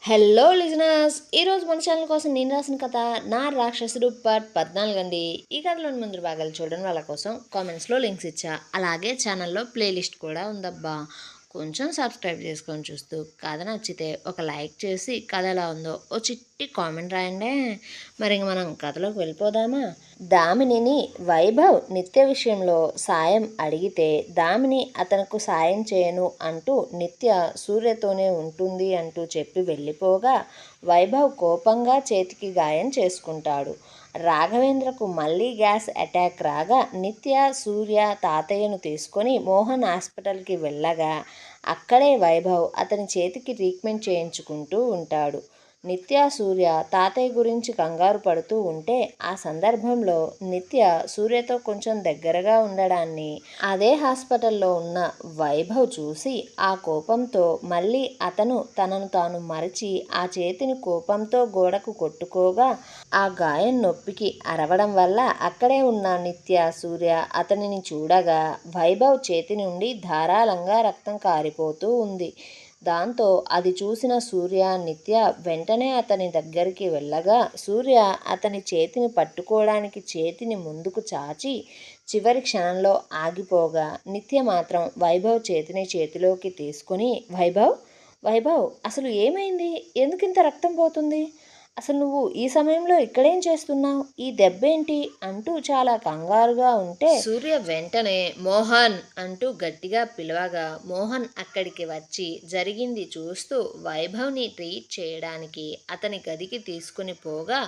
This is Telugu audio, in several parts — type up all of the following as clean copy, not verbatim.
హలో లిజనర్స్, ఈరోజు మన ఛానల్ కోసం నేను రాసిన కథ నా రాక్షసుడు పార్ట్ 14 అండి. ఈ కథలోని ముందు భాగాలు చూడడం వాళ్ళ కోసం కామెంట్స్లో లింక్స్ ఇచ్చా. అలాగే ఛానల్లో ప్లేలిస్ట్ కూడా ఉందబ్బా. కొంచెం సబ్స్క్రైబ్ చేసుకొని చూస్తూ కథ నచ్చితే ఒక లైక్ చేసి కథ ఎలా ఉందో ఓ చిట్టి కామెంట్ రాయండి. మరి ఇంక మనం కథలోకి వెళ్ళిపోదామా? దామినిని వైభవ్ నిత్య విషయంలో సాయం అడిగితే దామిని అతనుకు సాయం చేయను అంటూ నిత్య సూర్యతోనే ఉంటుంది అంటూ చెప్పి వెళ్ళిపోగా వైభవ్ కోపంగా చేతికి గాయం చేసుకుంటాడు. రాఘవేంద్రకు మళ్ళీ గ్యాస్ అటాక్ రాగా నిత్య సూర్య తాతయ్యను తీసుకొని మోహన్ హాస్పిటల్కి వెళ్ళగా అక్కడే వైభవ్ అతని చేతికి ట్రీట్మెంట్ చేయించుకుంటూ ఉంటాడు. నిత్య సూర్య తాతయ్య గురించి కంగారు పడుతూ ఉంటే ఆ సందర్భంలో నిత్య సూర్యతో కొంచెం దగ్గరగా ఉండడాన్ని అదే హాస్పిటల్లో ఉన్న వైభవ్ చూసి ఆ కోపంతో మళ్ళీ అతను తనను తాను మరిచి ఆ చేతిని కోపంతో గోడకు కొట్టుకోగా ఆ గాయం నొప్పికి అరవడం వల్ల అక్కడే ఉన్న నిత్య సూర్య అతనిని చూడగా వైభవ్ చేతి నుండి ధారాళంగా రక్తం కారిపోతూ ఉంది. దాంతో అది చూసిన సూర్య నిత్య వెంటనే అతని దగ్గరికి వెళ్ళగా సూర్య అతని చేతిని పట్టుకోవడానికి చేతిని ముందుకు చాచి చివరి క్షణంలో ఆగిపోగా నిత్య మాత్రం వైభవ్ చేతిని చేతిలోకి తీసుకొని వైభవ్ వైభవ్ అసలు ఏమైంది? ఎందుకింత రక్తం పోతుంది? అసలు నువ్వు ఈ సమయంలో ఇక్కడేం చేస్తున్నావు? ఈ దెబ్బేంటి? అంటూ చాలా కంగారుగా ఉంటే సూర్య వెంటనే మోహన్ అంటూ గట్టిగా పిలవగా మోహన్ అక్కడికి వచ్చి జరిగింది చూస్తూ వైభవ్ని ట్రీట్ చేయడానికి అతని గదికి తీసుకుని పోగా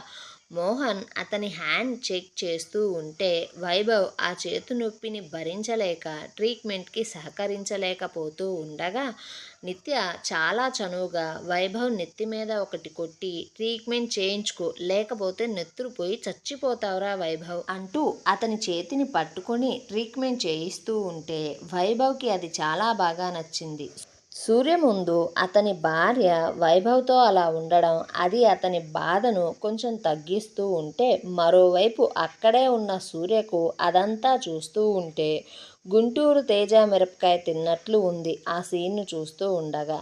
మోహన్ అతని హ్యాండ్ చెక్ చేస్తూ ఉంటే వైభవ్ ఆ చేతు నొప్పిని భరించలేక ట్రీట్మెంట్కి సహకరించలేకపోతూ ఉండగా నిత్య చాలా చనువుగా వైభవ్ నెత్తి మీద ఒకటి కొట్టి ట్రీట్మెంట్ చేయించుకో, లేకపోతే నెత్తురు పోయి చచ్చిపోతావురా వైభవ్ అంటూ అతని చేతిని పట్టుకొని ట్రీట్మెంట్ చేయిస్తూ ఉంటే వైభవ్కి అది చాలా బాగా నచ్చింది. సూర్య ముందు అతని భార్య వైభవ్తో అలా ఉండడం అది అతని బాధను కొంచెం తగ్గిస్తూ ఉంటే మరోవైపు అక్కడే ఉన్న సూర్యకు అదంతా చూస్తూ ఉంటే గుంటూరు తేజ మిరపకాయ తిన్నట్లు ఉంది ఆ సీన్ను చూస్తూ ఉండగా.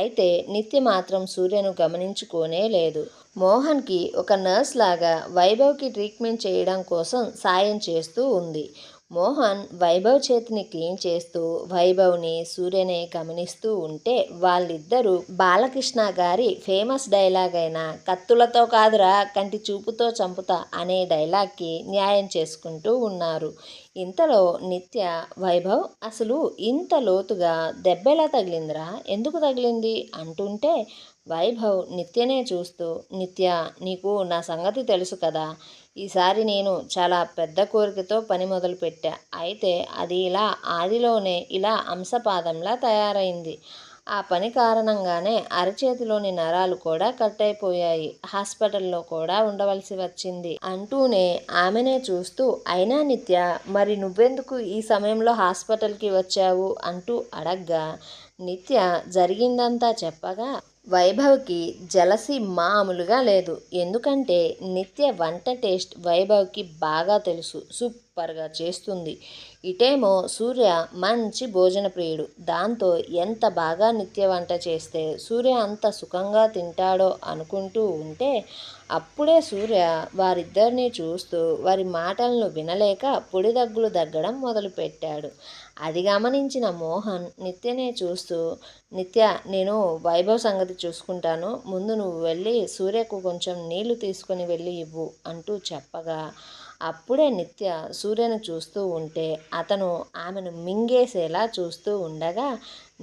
అయితే నిత్య మాత్రం సూర్యను గమనించుకోనే లేదు. మోహన్కి ఒక నర్స్ లాగా వైభవ్కి ట్రీట్మెంట్ చేయడం కోసం సాయం చేస్తూ ఉంది. మోహన్ వైభవ్ చేతిని క్లీన్ చేస్తూ వైభవ్ని సూర్యనే గమనిస్తూ ఉంటే వాళ్ళిద్దరూ బాలకృష్ణ గారి ఫేమస్ డైలాగ్ అయిన కత్తులతో కాదురా కంటి చూపుతో చంపుతా అనే డైలాగ్కి న్యాయం చేసుకుంటూ ఉన్నారు. ఇంతలో నిత్య వైభవ్ అసలు ఇంత లోతుగా దెబ్బెలా తగిలిందిరా? ఎందుకు తగిలింది? అంటుంటే వైభవ్ నిత్యనే చూస్తూ నిత్య నీకు నా సంగతి తెలుసు కదా, ఈసారి నేను చాలా పెద్ద కోరికతో పని మొదలుపెట్టా. అయితే అది ఇలా ఆదిలోనే ఇలా అంశపాదంలా తయారైంది. ఆ పని కారణంగానే అరచేతిలోని నరాలు కూడా కట్ అయిపోయాయి. హాస్పిటల్లో కూడా ఉండవలసి వచ్చింది అంటూనే ఆమెనే చూస్తూ అయినా నిత్య మరి నువ్వెందుకు ఈ సమయంలో హాస్పిటల్కి వచ్చావు అంటూ అడగ్గా నిత్య జరిగిందంతా చెప్పగా వైభవ్కి జలసి మామూలుగా లేదు. ఎందుకంటే నిత్య వంట టేస్ట్ వైభవ్కి బాగా తెలుసు. సూపర్గా చేస్తుంది. ఇటేమో సూర్య మంచి భోజన ప్రియుడు. దాంతో ఎంత బాగా నిత్య వంట చేస్తే సూర్య అంత సుఖంగా తింటాడో అనుకుంటూ ఉంటే అప్పుడే సూర్య వారిద్దరినీ చూస్తూ వారి మాటలను వినలేక పొడి దగ్గులు దగ్గడం మొదలుపెట్టాడు. అది గమనించిన మోహన్ నిత్యనే చూస్తూ నిత్య నేను వైభవ్ సంగతి చూసుకుంటాను, ముందు నువ్వు వెళ్ళి సూర్యకు కొంచెం నీళ్లు తీసుకొని వెళ్ళి ఇవ్వు అంటూ చెప్పగా అప్పుడే నిత్య సూర్యను చూస్తూ ఉంటే అతను ఆమెను మింగేసేలా చూస్తూ ఉండగా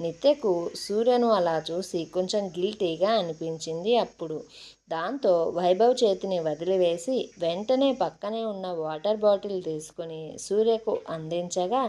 నిత్యకు సూర్యను అలా చూసి కొంచెం గిల్టీగా అనిపించింది అప్పుడు. దాంతో వైభవ్ చేతిని వదిలివేసి వెంటనే పక్కనే ఉన్న వాటర్ బాటిల్ తీసుకొని సూర్యకు అందించగా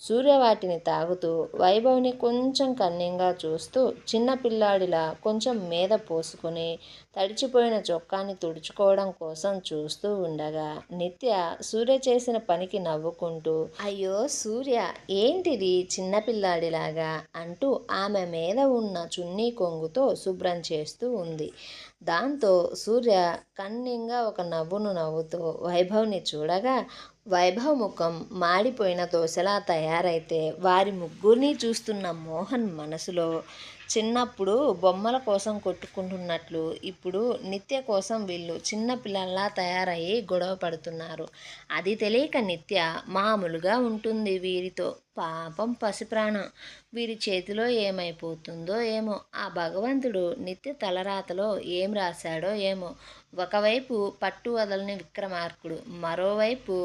సూర్య వాటిని తాగుతూ వైభవ్ని కొంచెం కన్నింగా చూస్తూ చిన్నపిల్లాడిలా కొంచెం మీద పోసుకొని తడిచిపోయిన చొక్కాని తుడుచుకోవడం కోసం చూస్తూ ఉండగా నిత్య సూర్య చేసిన పనికి నవ్వుకుంటూ అయ్యో సూర్య ఏంటిది చిన్నపిల్లాడిలాగా అంటూ ఆమె మీద ఉన్న చున్నీ కొంగుతో శుభ్రం చేస్తూ ఉంది. దాంతో సూర్య కన్నింగా ఒక నవ్వును నవ్వుతూ వైభవ్ని చూడగా వైభవ్ ముఖం మాడిపోయిన దోశలా తయారైతే వారి ముగ్గురిని చూస్తున్న మోహన్ మనసులో చిన్నప్పుడు బొమ్మల కోసం కొట్టుకుంటున్నట్లు ఇప్పుడు నిత్య కోసం వీళ్ళు చిన్న పిల్లల్లా తయారయ్యి గొడవ పడుతున్నారు. అది తెలియక నిత్య మామూలుగా ఉంటుంది వీరితో. పాపం పసిప్రాణం. వీరి చేతిలో ఏమైపోతుందో ఏమో. ఆ భగవంతుడు నిత్య తలరాతలో ఏం రాశాడో ఏమో. ఒకవైపు పట్టు వదలని విక్రమార్కుడు, మరోవైపు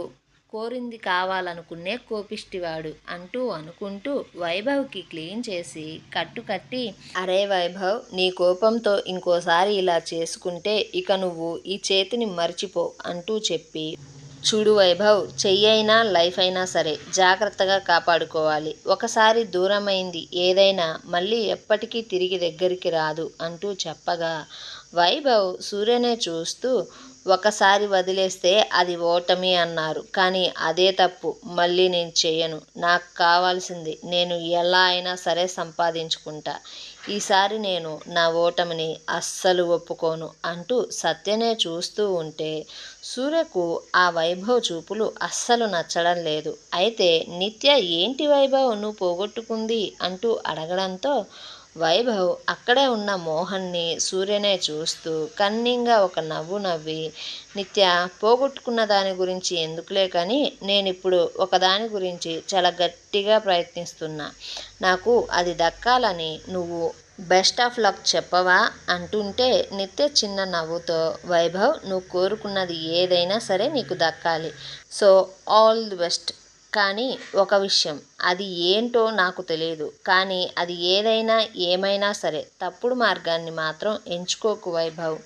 కోరింది కావాలనుకునే కోపిష్టివాడు అంటూ అనుకుంటూ వైభవ్కి క్లీన్ చేసి కట్టి, అరే వైభవ్, నీ కోపంతో ఇంకోసారి ఇలా చేసుకుంటే ఇక నువ్వు ఈ చేతిని మర్చిపో అంటూ చెప్పి, చూడు వైభవ్, చెయ్యైనా లైఫ్ అయినా సరే జాగ్రత్తగా కాపాడుకోవాలి. ఒకసారి దూరమైంది ఏదైనా మళ్ళీ ఎప్పటికీ తిరిగి దగ్గరికి రాదు అంటూ చెప్పగా వైభవ్ సూర్యనే చూస్తూ, ఒకసారి వదిలేస్తే అది ఓటమి అన్నారు, కానీ అదే తప్పు మళ్ళీ నేను చెయ్యను. నాకు కావాల్సింది నేను ఎలా అయినా సరే సంపాదించుకుంటా. ఈసారి నేను నా ఓటమిని అస్సలు ఒప్పుకోను అంటూ సత్యనే చూస్తూ ఉంటే సూర్యకు ఆ వైభవ్ చూపులు అస్సలు నచ్చడం లేదు. అయితే నిత్య ఏంటి వైభవ్ నువ్వు పోగొట్టుకుంది అంటూ అడగడంతో వైభవ్ అక్కడే ఉన్న మోహన్ని సూర్యనే చూస్తూ కన్నింగా ఒక నవ్వు నవ్వి, నిత్య, పోగొట్టుకున్న దాని గురించి ఎందుకులే కానీ నేనిప్పుడు ఒకదాని గురించి చాలా గట్టిగా ప్రయత్నిస్తున్నా. నాకు అది దక్కాలని నువ్వు బెస్ట్ ఆఫ్ లక్ చెప్పవా అంటుంటే నిత్య చిన్న నవ్వుతో, వైభవ్, నువ్వు కోరుకున్నది ఏదైనా సరే నీకు దక్కాలి. So all the best. కానీ ఒక విషయం, అది ఏంటో నాకు తెలియదు, కానీ అది ఏదైనా ఏమైనా సరే తప్పుడు మార్గాన్ని మాత్రం ఎంచుకోకు వైభవ్.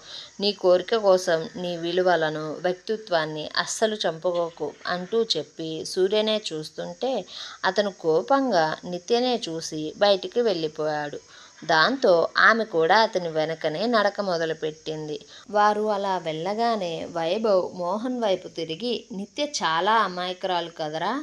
నీ కోరిక కోసం నీ విలువలను, వ్యక్తిత్వాన్ని అస్సలు చంపుకోకు అంటూ చెప్పి సూర్యనే చూస్తుంటే అతను కోపంగా నిత్యనే చూసి బయటికి వెళ్ళిపోయాడు. దాంతో ఆమె కూడా అతని వెనకనే నడక మొదలుపెట్టింది. వారు అలా వెళ్ళగానే వైభవ్ మోహన్ వైపు తిరిగి, నిత్య చాలా అమాయకురాలు కదరా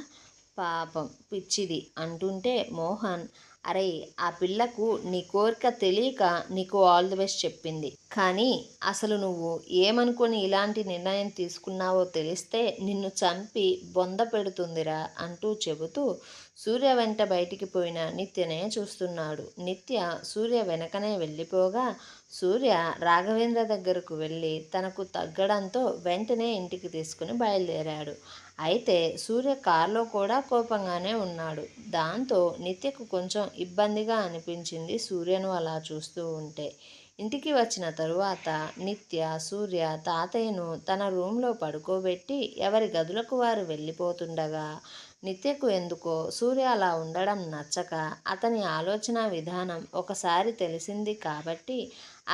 పాపం, పిచ్చిది అంటుంటే మోహన్, అరే, ఆ పిల్లకు నీ కోరిక తెలియక నీకు ఆల్ ది బెస్ట్ చెప్పింది. కానీ అసలు నువ్వు ఏమనుకొని ఇలాంటి నిర్ణయం తీసుకున్నావో తెలిస్తే నిన్ను చంపి బొంద పెడుతుందిరా అంటూ చెబుతూ సూర్య వెంట బయటికి పోయిన నిత్యనే చూస్తున్నాడు. నిత్య సూర్య వెనకనే వెళ్ళిపోగా సూర్య రాఘవేంద్ర దగ్గరకు వెళ్ళి తనకు తగ్గడంతో వెంటనే ఇంటికి తీసుకుని బయలుదేరాడు. అయితే సూర్య కారులో కూడా కోపంగానే ఉన్నాడు. దాంతో నిత్యకు కొంచెం ఇబ్బందిగా అనిపించింది సూర్యను అలా చూస్తూ ఉంటే. ఇంటికి వచ్చిన తరువాత నిత్య సూర్య తాతయ్యను తన రూమ్లో పడుకోబెట్టి ఎవరి గదులకు వారు వెళ్ళిపోతుండగా నిత్యకు ఎందుకో సూర్య అలా ఉండడం నచ్చక అతని ఆలోచన విధానం ఒకసారి తెలిసింది కాబట్టి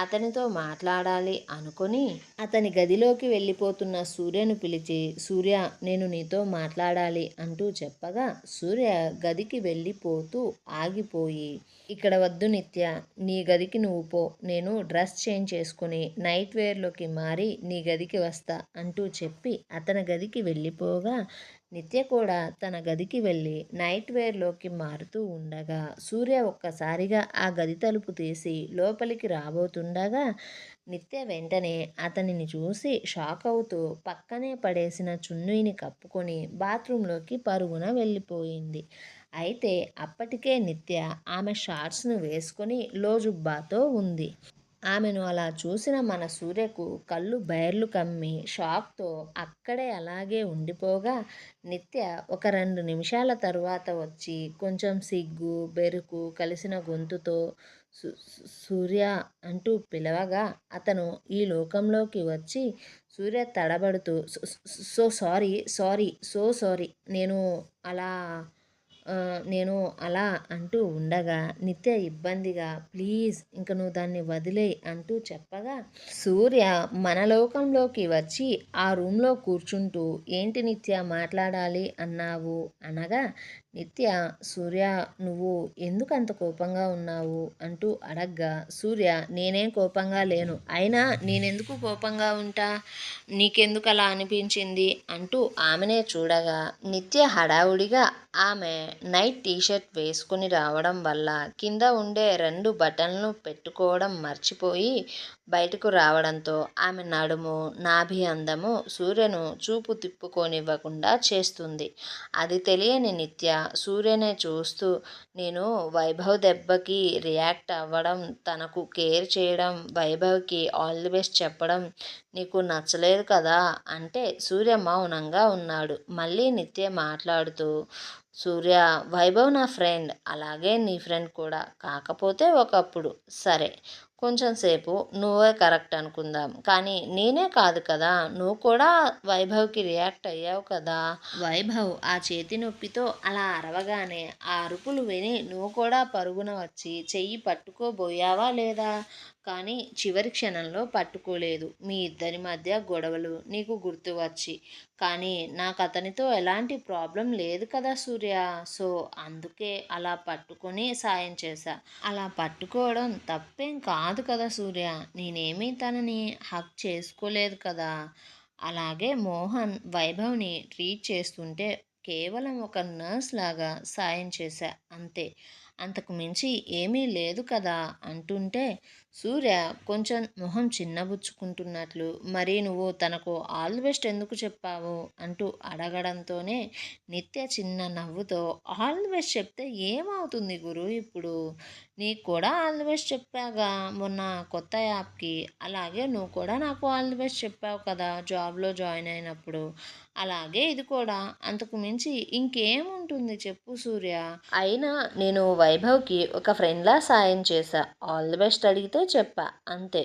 అతనితో మాట్లాడాలి అనుకొని అతని గదిలోకి వెళ్ళిపోతున్న సూర్యను పిలిచి, సూర్య, నేను నీతో మాట్లాడాలి అంటూ చెప్పగా సూర్య గదికి వెళ్ళిపోతూ ఆగిపోయి, ఇక్కడ వద్దు నిత్య, నీ గదికి నువ్వు పో, నేను డ్రెస్ చేంజ్ చేసుకుని నైట్ వేర్లోకి మారి నీ గదికి వస్తా అంటూ చెప్పి అతని గదికి వెళ్ళిపోగా నిత్య కూడా తన గదికి వెళ్ళి నైట్ వేర్లోకి మారుతూ ఉండగా సూర్య ఒక్కసారిగా ఆ గది తలుపు తీసి లోపలికి రాబోతుండగా నిత్య వెంటనే అతనిని చూసి షాక్ అవుతూ పక్కనే పడేసిన చున్నీని కప్పుకొని బాత్రూంలోకి పరుగున వెళ్ళిపోయింది. అయితే అప్పటికే నిత్య ఆమె షార్ట్స్ను వేసుకొని లోజుబ్బాతో ఉంది. ఆమెను అలా చూసిన మన సూర్యకు కళ్ళు బైర్లు కమ్మి షాక్తో అక్కడే అలాగే ఉండిపోగా నిత్య ఒక 2 నిమిషాల తరువాత వచ్చి కొంచెం సిగ్గు, బెరుకు కలిసిన గొంతుతో సూర్య అంటూ పిలవగా అతను ఈ లోకంలోకి వచ్చి సూర్య తడబడుతూ, so sorry sorry so sorry, అలా నేను అలా అంటూ ఉండగా నిత్య ఇబ్బందిగా, ప్లీజ్ ఇంక నువ్వు దాన్ని వదిలేయ్ అంటూ చెప్పగా సూర్య మన లోకంలోకి వచ్చి ఆ రూమ్లో కూర్చుంటూ, ఏంటి నిత్య మాట్లాడాలి అన్నావు అనగా నిత్య, సూర్య, నువ్వు ఎందుకు అంత కోపంగా ఉన్నావు అంటూ అడగ్గా సూర్య, నేనేం కోపంగా లేను, అయినా నేనెందుకు కోపంగా ఉంటా, నీకెందుకు అలా అనిపించింది అంటూ ఆమెనే చూడగా నిత్య హడావుడిగా ఆమె నైట్ టీషర్ట్ వేసుకుని రావడం వల్ల కింద ఉండే 2 బటన్లు పెట్టుకోవడం మర్చిపోయి బయటకు రావడంతో ఆమె నడుము, నాభి అందము సూర్యను చూపు తిప్పుకోనివ్వకుండా చేస్తుంది. అది తెలియని నిత్య సూర్యనే చూస్తూ, నేను వైభవ్ దెబ్బకి రియాక్ట్ అవ్వడం, తనకు కేర్ చేయడం, వైభవ్కి ఆల్ ది బెస్ట్ చెప్పడం నీకు నచ్చలేదు కదా అంటే సూర్య మౌనంగా ఉన్నాడు. మళ్ళీ నిత్య మాట్లాడుతూ, సూర్య, వైభవ్ నా ఫ్రెండ్, అలాగే నీ ఫ్రెండ్ కూడా. కాకపోతే ఒకప్పుడు. సరే, కొంచెం సేపు నువ్వే కరెక్ట్ అనుకుందాం. కానీ నేనే కాదు కదా, నువ్వు కూడా వైభవ్కి రియాక్ట్ అయ్యావు కదా. వైభవ్ ఆ చేతి నొప్పితో అలా అరవగానే ఆ అరుపులు విని నువ్వు కూడా పరుగున వచ్చి చెయ్యి పట్టుకోబోయావా లేదా? కానీ చివరి క్షణంలో పట్టుకోలేదు. మీ ఇద్దరి మధ్య గొడవలు నీకు గుర్తు వచ్చి. కానీ నాకు అతనితో ఎలాంటి ప్రాబ్లం లేదు కదా సూర్య. సో అందుకే అలా పట్టుకొని సాయం చేశా. అలా పట్టుకోవడం తప్పేం కాదు కదా సూర్య. నేనేమీ తనని హక్ చేసుకోలేదు కదా. అలాగే మోహన్ వైభవ్ని ట్రీట్ చేస్తుంటే కేవలం ఒక నర్స్ లాగా సాయం చేశా అంతే. అంతకు మించి ఏమీ లేదు కదా అంటుంటే సూర్య కొంచెం మొహం చిన్నబుచ్చుకుంటున్నట్లు, మరి నువ్వు తనకు ఆల్ ది బెస్ట్ ఎందుకు చెప్పావు అంటూ అడగడంతోనే నిత్య చిన్న నవ్వుతో, ఆల్ ది బెస్ట్ చెప్తే ఏమవుతుంది గురు ఇప్పుడు? నీకు కూడా ఆల్ ది బెస్ట్ చెప్పాగా మొన్న కొత్త యాప్కి. అలాగే నువ్వు కూడా నాకు ఆల్ ది బెస్ట్ చెప్పావు కదా జాబ్లో జాయిన్ అయినప్పుడు. అలాగే ఇది కూడా. అంతకు మించి ఇంకేముంటుంది చెప్పు సూర్య. అయినా నేను వైభవ్కి ఒక ఫ్రెండ్లా సాయం చేశా. ఆల్ ది బెస్ట్ అడిగితే చెప్పా అంతే.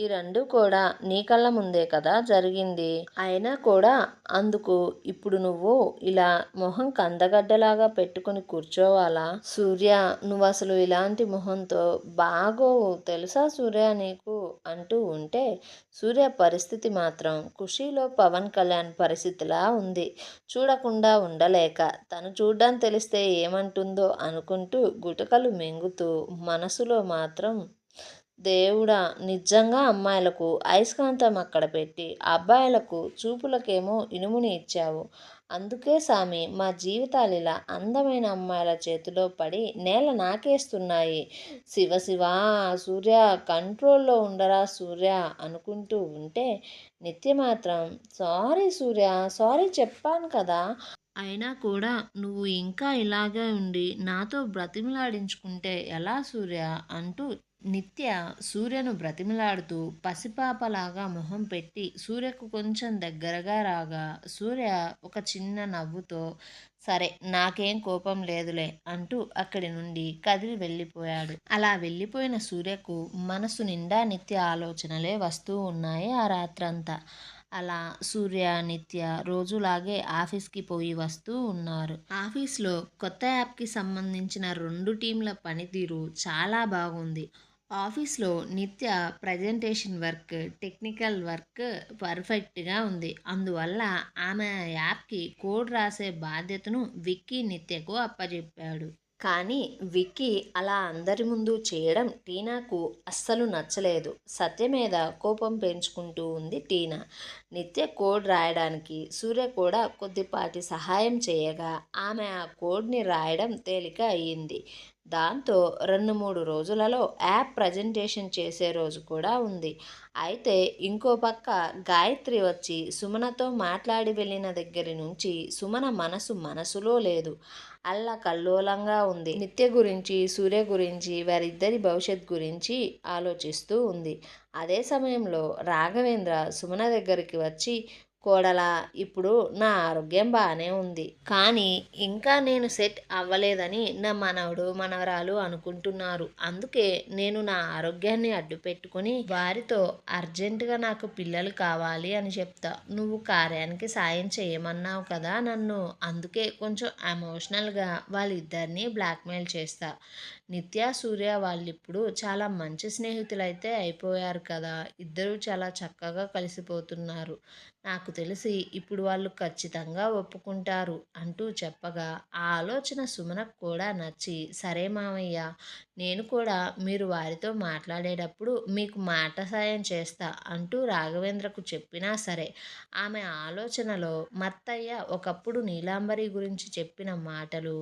ఈ రెండు కూడా నీ కళ్ళ ముందే కదా జరిగింది. అయినా కూడా అందుకు ఇప్పుడు నువ్వు ఇలా మొహం కందగడ్డలాగా పెట్టుకుని కూర్చోవాలా? సూర్య, నువ్వు అసలు ఇలాంటి మొహంతో బాగోవు తెలుసా సూర్య నీకు అంటూ ఉంటే సూర్య పరిస్థితి మాత్రం ఖుషీలో పవన్ కళ్యాణ్ పరిస్థితిలా ఉంది. చూడకుండా ఉండలేక, తను చూడ్డం తెలిస్తే ఏమంటుందో అనుకుంటూ గుటకలు మింగుతూ మనసులో మాత్రం, దేవుడా, నిజంగా అమ్మాయిలకు అయస్కాంతం అక్కడ పెట్టి అబ్బాయిలకు చూపులకేమో ఇనుముని ఇచ్చావు. అందుకే సామి మా జీవితాలు ఇలా అందమైన అమ్మాయిల చేతిలో పడి నేల నాకేస్తున్నాయి. శివ శివ, సూర్య కంట్రోల్లో ఉండరా సూర్య అనుకుంటూ ఉంటే నిత్య మాత్రం, సారీ సూర్య, సారీ చెప్పాను కదా. అయినా కూడా నువ్వు ఇంకా ఇలాగే ఉండి నాతో బ్రతిమలాడించుకుంటే ఎలా సూర్య అంటూ నిత్య సూర్యను బ్రతిమలాడుతూ పసిపాపలాగా మొహం పెట్టి సూర్యకు కొంచెం దగ్గరగా రాగా సూర్య ఒక చిన్న నవ్వుతో, సరే నాకేం కోపం లేదులే అంటూ అక్కడి నుండి కదిలి వెళ్ళిపోయాడు. అలా వెళ్ళిపోయిన సూర్యకు మనసు నిండా నిత్య ఆలోచనలే వస్తూ ఉన్నాయి ఆ రాత్రంతా. అలా సూర్య, నిత్య రోజులాగే ఆఫీస్కి పోయి వస్తూ ఉన్నారు. ఆఫీస్లో కొత్త యాప్కి సంబంధించిన 2 టీంల పనితీరు చాలా బాగుంది. ఆఫీస్లో నిత్య ప్రజెంటేషన్ వర్క్, టెక్నికల్ వర్క్ పర్ఫెక్ట్గా ఉంది. అందువల్ల ఆమె యాప్కి కోడ్ రాసే బాధ్యతను విక్కీ నిత్యకు అప్పజెప్పాడు. కానీ విక్కీ అలా అందరి ముందు చేయడం టీనాకు అస్సలు నచ్చలేదు. సత్య మీద కోపం పెంచుకుంటూ ఉంది టీనా. నిత్య కోడ్ రాయడానికి సూర్య కూడా కొద్దిపాటి సహాయం చేయగా ఆమె ఆ కోడ్ని రాయడం తేలిక అయ్యింది. దాంతో 2-3 రోజులలో యాప్ ప్రజెంటేషన్ చేసే రోజు కూడా ఉంది. అయితే ఇంకో పక్క గాయత్రి వచ్చి సుమనతో మాట్లాడి వెళ్ళిన దగ్గర నుంచి సుమన మనసులో లేదు. అల్లకల్లోలంగా ఉంది. నిత్య గురించి, సూర్య గురించి, వారిద్దరి భవిష్యత్ గురించి ఆలోచిస్తూ ఉంది. అదే సమయంలో రాఘవేంద్ర సుమన దగ్గరికి వచ్చి, కోడలా, ఇప్పుడు నా ఆరోగ్యం బాగానే ఉంది. కానీ ఇంకా నేను సెట్ అవ్వలేదని నా మనవడు మనవరాలు అనుకుంటున్నారు. అందుకే నేను నా ఆరోగ్యాన్ని అడ్డు పెట్టుకుని వారితో అర్జెంటుగా నాకు పిల్లలు కావాలి అని చెప్తా. నువ్వు కార్యానికి సాయం చేయమన్నావు కదా నన్ను. అందుకే కొంచెం ఎమోషనల్గా వాళ్ళిద్దరినీ బ్లాక్మెయిల్ చేస్తా. నిత్య, సూర్య వాళ్ళిప్పుడు చాలా మంచి స్నేహితులైతే అయిపోయారు కదా. ఇద్దరూ చాలా చక్కగా కలిసిపోతున్నారు. నాకు తెలిసి ఇప్పుడు వాళ్ళు ఖచ్చితంగా ఒప్పుకుంటారు అంటూ చెప్పగా ఆ ఆలోచన సుమనకు కూడా నచ్చి, సరే మామయ్య, నేను కూడా మీరు వారితో మాట్లాడేటప్పుడు మీకు మాట సాయం చేస్తా అంటూ రాఘవేంద్రకు చెప్పినా సరే ఆమె ఆలోచనలో మత్తయ్య ఒకప్పుడు నీలాంబరి గురించి చెప్పిన మాటలు,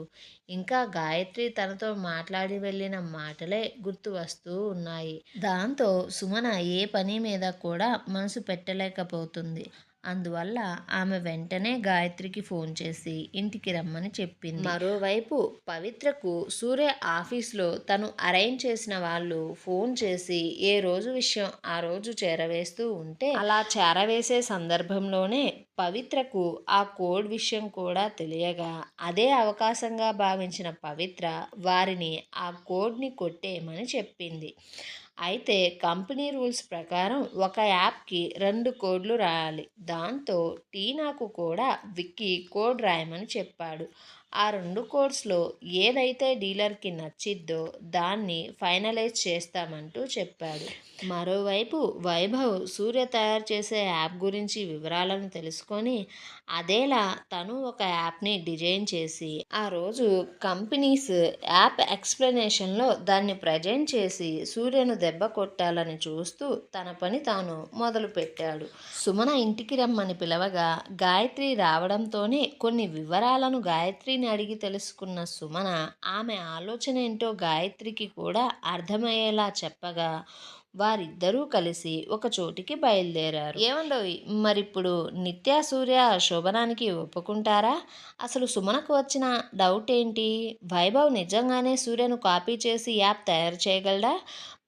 ఇంకా గాయత్రి తనతో మాట్లాడి వెళ్ళిన మాటలే గుర్తు వస్తూ ఉన్నాయి. దాంతో సుమన ఏ పని మీద కూడా మనసు పెట్టలేకపోతుంది. అందువల్ల ఆమె వెంటనే గాయత్రికి ఫోన్ చేసి ఇంటికి రమ్మని చెప్పింది. మరోవైపు పవిత్రకు సూర్య ఆఫీస్లో తను అరేంజ్ చేసిన వాళ్ళు ఫోన్ చేసి ఏ రోజు విషయం ఆ రోజు చేరవేస్తూ ఉంటే అలా చేరవేసే సందర్భంలోనే పవిత్రకు ఆ కోడ్ విషయం కూడా తెలియగా అదే అవకాశంగా భావించిన పవిత్ర వారిని ఆ కోడ్ని కొట్టేయమని చెప్పింది. అయితే కంపెనీ రూల్స్ ప్రకారం ఒక యాప్కి 2 కోడ్లు రాయాలి. దాంతో టీనాకు కూడా విక్కీ కోడ్ రాయమని చెప్పాడు. ఆ 2 కోడ్స్లో ఏదైతే డీలర్కి నచ్చిద్దో దాన్ని ఫైనలైజ్ చేస్తామంటూ చెప్పాడు. మరోవైపు వైభవ్ సూర్య తయారు చేసే యాప్ గురించి వివరాలను తెలుసుకొని అదేలా తను ఒక యాప్ని డిజైన్ చేసి ఆ రోజు కంపెనీస్ యాప్ ఎక్స్ప్లెనేషన్లో దాన్ని ప్రజెంట్ చేసి సూర్యను దెబ్బ కొట్టాలని చూస్తూ తన పని తాను మొదలుపెట్టాడు. సుమన ఇంటికి రమ్మని పిలవగా గాయత్రి రావడంతోనే కొన్ని వివరాలను గాయత్రిని అడిగి తెలుసుకున్న సుమన ఆమె ఆలోచన ఏంటో గాయత్రికి కూడా అర్థమయ్యేలా చెప్పగా వారిద్దరూ కలిసి ఒక చోటికి బయలుదేరారు. ఏమండోయ్, మరిప్పుడు నిత్య సూర్య శోభనానికి ఒప్పుకుంటారా? అసలు సుమనకు వచ్చిన డౌట్ ఏంటి? వైభవ్ నిజంగానే సూర్యను కాపీ చేసి యాప్ తయారు చేయగలడా?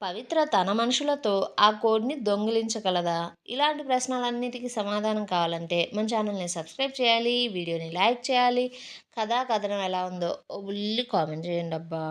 పవిత్ర తన మనుషులతో ఆ కోడ్ని దొంగిలించగలదా? ఇలాంటి ప్రశ్నలన్నిటికీ సమాధానం కావాలంటే మన ఛానల్ని సబ్స్క్రైబ్ చేయాలి, వీడియోని లైక్ చేయాలి. కథా కథనం ఎలా ఉందో ఓ బుల్లి కామెంట్ చేయండి అబ్బా.